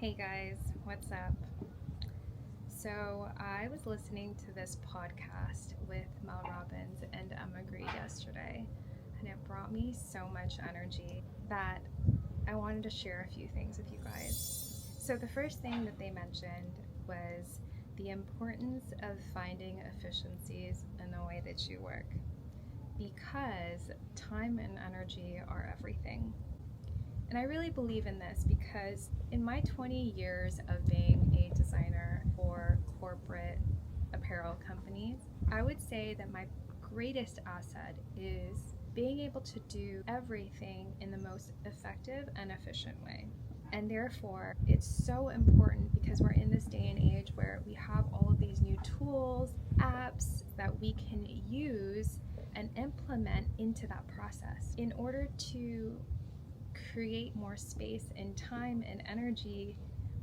Hey guys, what's up? So I was listening to this podcast with Mel Robbins and Emma Gree yesterday, and it brought me so much energy that I wanted to share a few things with you guys. So the first thing that they mentioned was the importance of finding efficiencies in the way that you work, because time and energy are everything. And I really believe in this because in my 20 years of being a designer for corporate apparel companies, I would say that my greatest asset is being able to do everything in the most effective and efficient way. And therefore, it's so important because we're in this day and age where we have all of these new tools, apps that we can use and implement into that process in order to create more space and time and energy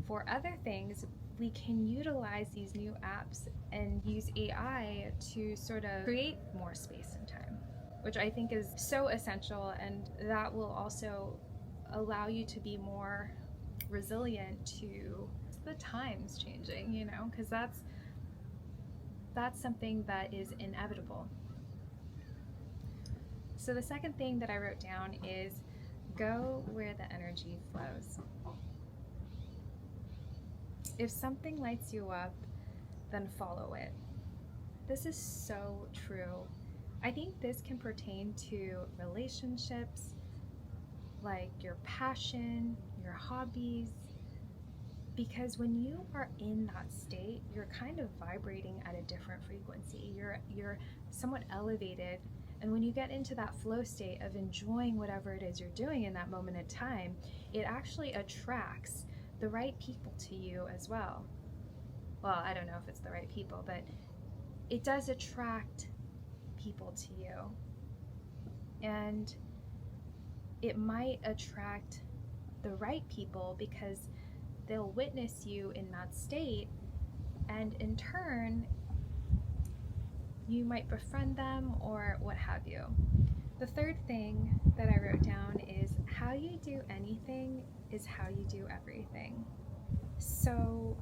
for other things. We can utilize these new apps and use AI to sort of create more space and time, which I think is so essential, and that will also allow you to be more resilient to the times changing, because that's something that is inevitable. So the second thing that I wrote down is go where the energy flows. If something lights you up, then follow it. This is so true. I think this can pertain to relationships, like your passion, your hobbies, because when you are in that state, you're kind of vibrating at a different frequency. You're somewhat elevated. And when you get into that flow state of enjoying whatever it is you're doing in that moment in time, it actually attracts the right people to you as well. Well, I don't know if it's the right people, but it does attract people to you. And it might attract the right people because they'll witness you in that state, and in turn, you might befriend them or what have you. The third thing that I wrote down is how you do anything is how you do everything. So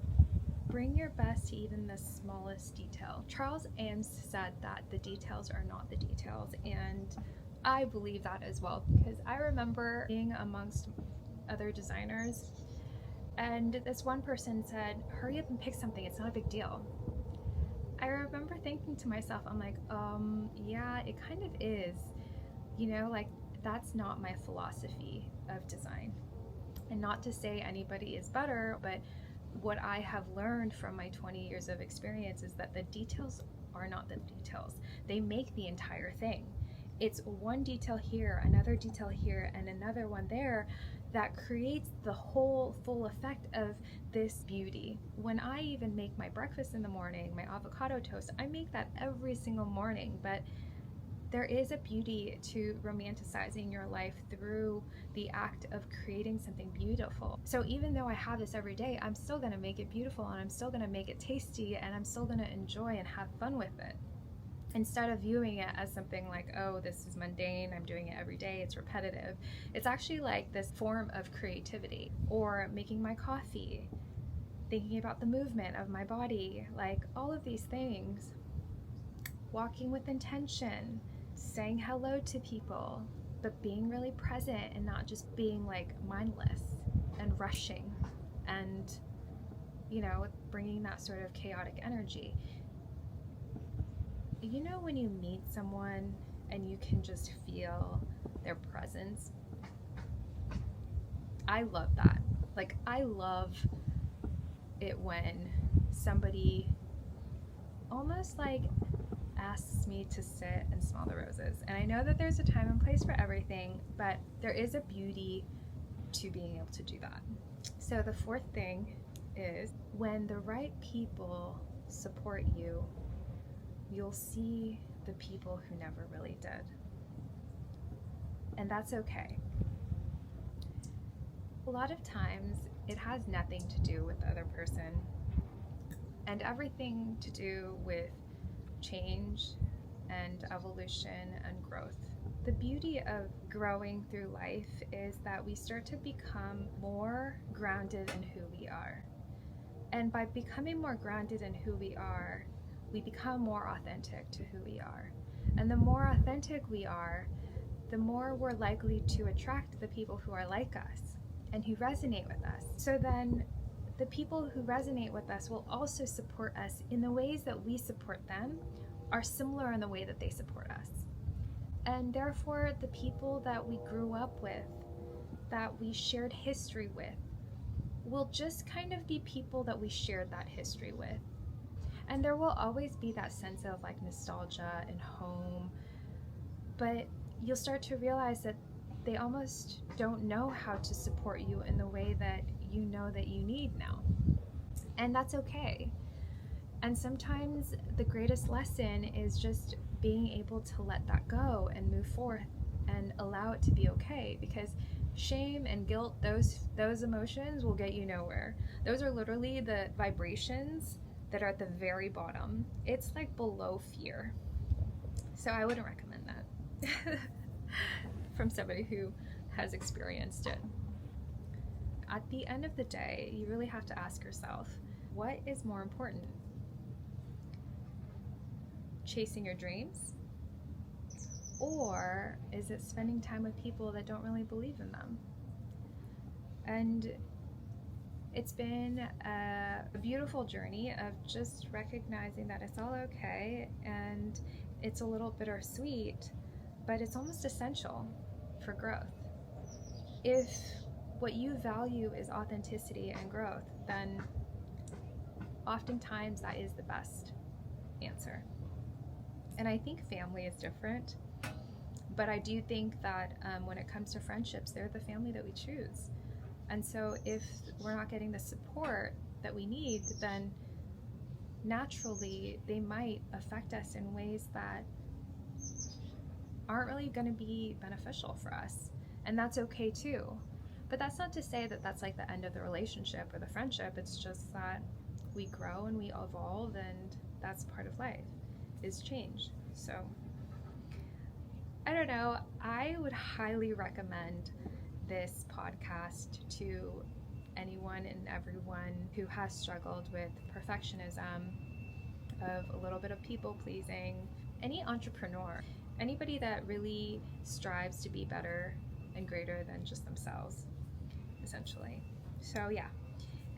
bring your best to even the smallest detail. Charles Ames said that the details are not the details, and I believe that as well, because I remember being amongst other designers, and this one person said, hurry up and pick something, it's not a big deal. I remember thinking to myself, I'm like, yeah, it kind of is. Like, that's not my philosophy of design. And not to say anybody is better, but what I have learned from my 20 years of experience is that the details are not the details. They make the entire thing. It's one detail here, another detail here, and another one there that creates the whole full effect of this beauty. When I even make my breakfast in the morning, my avocado toast, I make that every single morning, but there is a beauty to romanticizing your life through the act of creating something beautiful. So even though I have this every day, I'm still gonna make it beautiful, and I'm still gonna make it tasty, and I'm still gonna enjoy and have fun with it. Instead of viewing it as something like, oh, this is mundane, I'm doing it every day, it's repetitive. It's actually like this form of creativity. Or making my coffee, thinking about the movement of my body, like all of these things. Walking with intention, saying hello to people, but being really present and not just being like mindless and rushing and, bringing that sort of chaotic energy. When you meet someone and you can just feel their presence? I love that. Like, I love it when somebody almost like asks me to sit and smell the roses. And I know that there's a time and place for everything, but there is a beauty to being able to do that. So the fourth thing is when the right people support you, you'll see the people who never really did. And that's okay. A lot of times it has nothing to do with the other person and everything to do with change and evolution and growth. The beauty of growing through life is that we start to become more grounded in who we are. And by becoming more grounded in who we are, we become more authentic to who we are. And the more authentic we are, the more we're likely to attract the people who are like us and who resonate with us. So then the people who resonate with us will also support us in the ways that we support them are similar in the way that they support us. And therefore, the people that we grew up with, that we shared history with, will just kind of be people that we shared that history with. And there will always be that sense of like nostalgia and home, but you'll start to realize that they almost don't know how to support you in the way that you know that you need now. And that's okay. And sometimes the greatest lesson is just being able to let that go and move forth and allow it to be okay, because shame and guilt, those emotions will get you nowhere. Those are literally the vibrations that are at the very bottom. It's like below fear. So I wouldn't recommend that from somebody who has experienced it. At the end of the day, you really have to ask yourself, what is more important? Chasing your dreams? Or is it spending time with people that don't really believe in them? And it's been a beautiful journey of just recognizing that it's all okay, and it's a little bittersweet, but it's almost essential for growth. If what you value is authenticity and growth, then oftentimes that is the best answer. And I think family is different, but I do think that when it comes to friendships, they're the family that we choose. And so if we're not getting the support that we need, then naturally they might affect us in ways that aren't really going to be beneficial for us. And that's okay too. But that's not to say that that's like the end of the relationship or the friendship. It's just that we grow and we evolve, and that's part of life, is change. So I don't know, I would highly recommend this podcast to anyone and everyone who has struggled with perfectionism, of a little bit of people pleasing, any entrepreneur, anybody that really strives to be better and greater than just themselves, essentially. So yeah.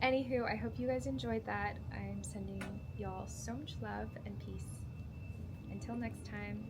Anywho, I hope you guys enjoyed that. I'm sending y'all so much love and peace. Until next time.